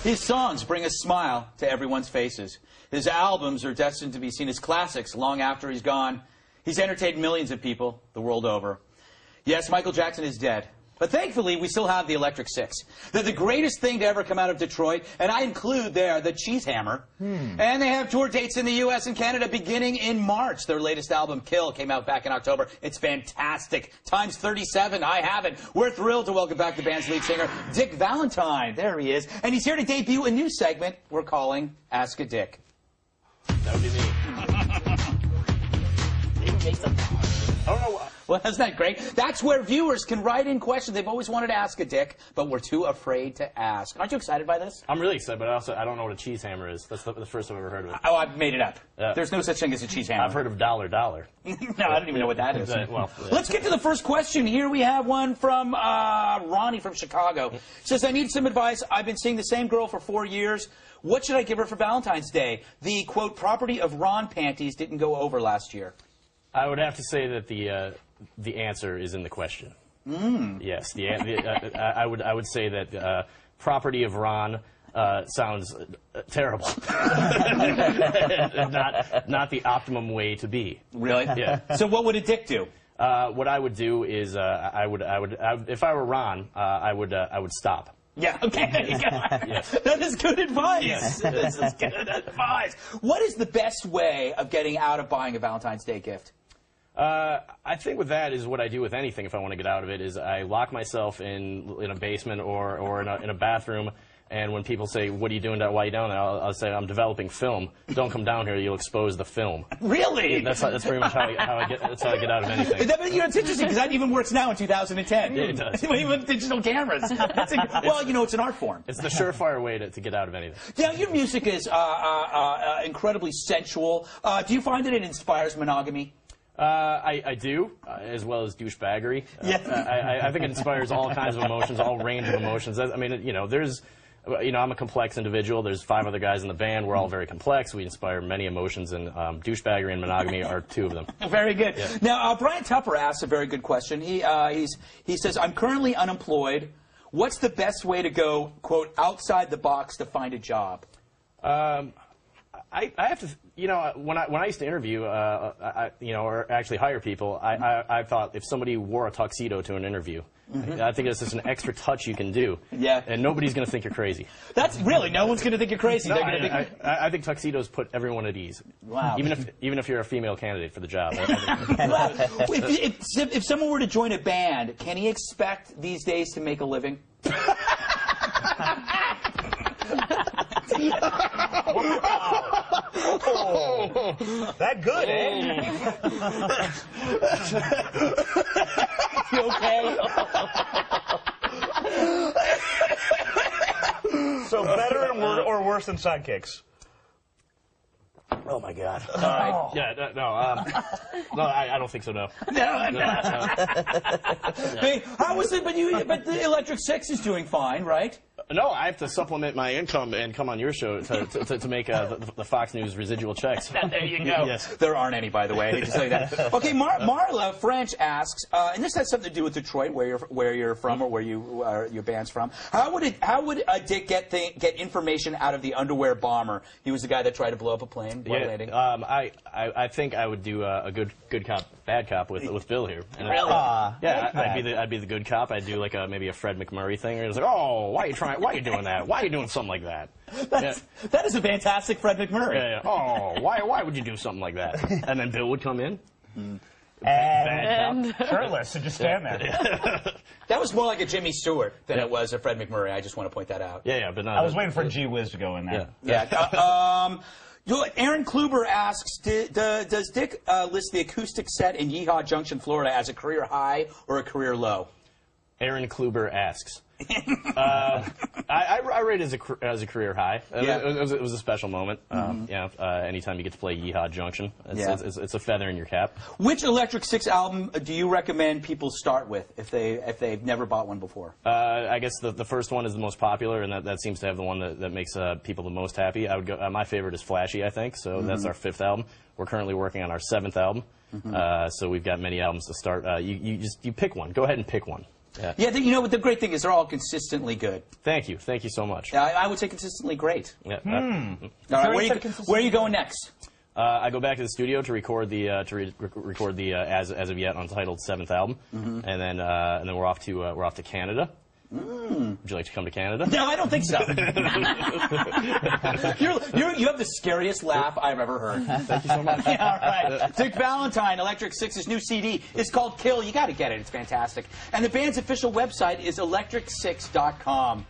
His songs bring a smile to everyone's faces. His albums are destined to be seen as classics long after he's gone. He's entertained millions of people the world over. Yes, Michael Jackson is dead. But thankfully, we still have the Electric Six. They're the greatest thing to ever come out of Detroit, and I include there the Cheese Hammer. And they have tour dates in the U.S. and Canada beginning in March. Their latest album, Kill, came out back in October. It's fantastic. Times 37, I have it. We're thrilled to welcome back the band's lead singer, Dick Valentine. There he is. And he's here to debut a new segment we're calling Ask a Dick. That would be me. I don't know. Well, isn't that great? That's where viewers can write in questions they've always wanted to ask a Dick, but we're too afraid to ask. Aren't you excited by this? I'm really excited, but I don't know what a cheese hammer is. That's the first I've ever heard of it. Oh, I've made it up. There's no such thing as a cheese hammer. I've heard of dollar. No, I don't even know what that is. Well, let's get to the first question. Here we have one from Ronnie from Chicago. Says, I need some advice. I've been seeing the same girl for 4 years. What should I give her for Valentine's Day? The, quote, property of Ron panties didn't go over last year. I would have to say that the answer is in the question. Yes, I would say that property of Ron sounds terrible. not the optimum way to be. Really? Yeah. So what would a Dick do? What I would do is if I were Ron, I would stop. Yeah, okay, there you go. Yes. That is good advice. Yes. This is good advice. What is the best way of getting out of buying a Valentine's Day gift? I think with that is what I do with anything if I want to get out of it, is I lock myself in a basement or in a bathroom, and when people say, what are you doing, why are you down there, I'll say, I'm developing film. Don't come down here, you'll expose the film. Really? That's pretty much how I get out of anything. It's interesting, because that even works now in 2010. Yeah, it does. Even with digital cameras. Well, you know, it's an art form. It's the surefire way to get out of anything. Now, your music is incredibly sensual. Do you find that it inspires monogamy? I do, as well as douchebaggery. Yeah. I think it inspires all kinds of emotions, all range of emotions. I mean, you know, I'm a complex individual. There's 5 other guys in the band. We're all very complex. We inspire many emotions, and douchebaggery and monogamy are 2 of them. Very good. Yeah. Now, Brian Tupper asks a very good question. He says, I'm currently unemployed. What's the best way to go, quote, outside the box to find a job? I have to, you know, when I used to interview, you know, or actually hire people, I thought if somebody wore a tuxedo to an interview, I think it's just an extra touch you can do. Yeah. And nobody's going to think you're crazy. That's really, no one's going to think you're crazy. No, They're gonna think I think tuxedos put everyone at ease. Wow. Even if you're a female candidate for the job. If someone were to join a band, can he expect these days to make a living? That good, eh? You okay? So better or worse than sidekicks? Oh my God! Yeah, no, I don't think so. No. No. Hey, how was it? But the Electric Six is doing fine, right? No, I have to supplement my income and come on your show to make the Fox News residual checks. There you go. Yes. There aren't any, by the way. I hate to say that. Okay, Marla French asks, and this has something to do with Detroit, where you're from, or where your band's from. How would Dick get information out of the underwear bomber? He was the guy that tried to blow up a plane. I think I would do a good cop, bad cop with Bill here. And really? Yeah, I'd be the good cop. I'd do like maybe a Fred McMurray thing. Or it's like, oh, why are you doing that? Why are you doing something like that? That is a fantastic Fred McMurray. Yeah. Oh, why would you do something like that? And then Bill would come in. And shirtless and just stand there. That was more like a Jimmy Stewart than it was a Fred McMurray. I just want to point that out. Yeah, but no. I was waiting for G Wiz to go in there. Yeah. Aaron Kluber asks, does Dick list the acoustic set in Yeehaw Junction, Florida as a career high or a career low? Aaron Kluber asks. I rate it as a career high. It was a special moment. Anytime you get to play Yeehaw Junction, it's a feather in your cap. Which Electric Six album do you recommend people start with if they've never bought one before? I guess the first one is the most popular, and that seems to have the one that makes people the most happy. I would go. My favorite is Flashy, I think. So that's our 5th album. We're currently working on our 7th album. So we've got many albums to start. You pick one. Go ahead and pick one. Yeah, you know what the great thing is? They're all consistently good. Thank you so much. I would say consistently great. Yeah. All right, where are you going next? I go back to the studio to record the as of yet untitled 7th album, and then we're off to Canada. Would you like to come to Canada? No, I don't think so. You have the scariest laugh I've ever heard. Thank you so much. Yeah, all right. Dick Valentine, Electric Six's new CD is called Kill. You got to get it. It's fantastic. And the band's official website is electric6.com.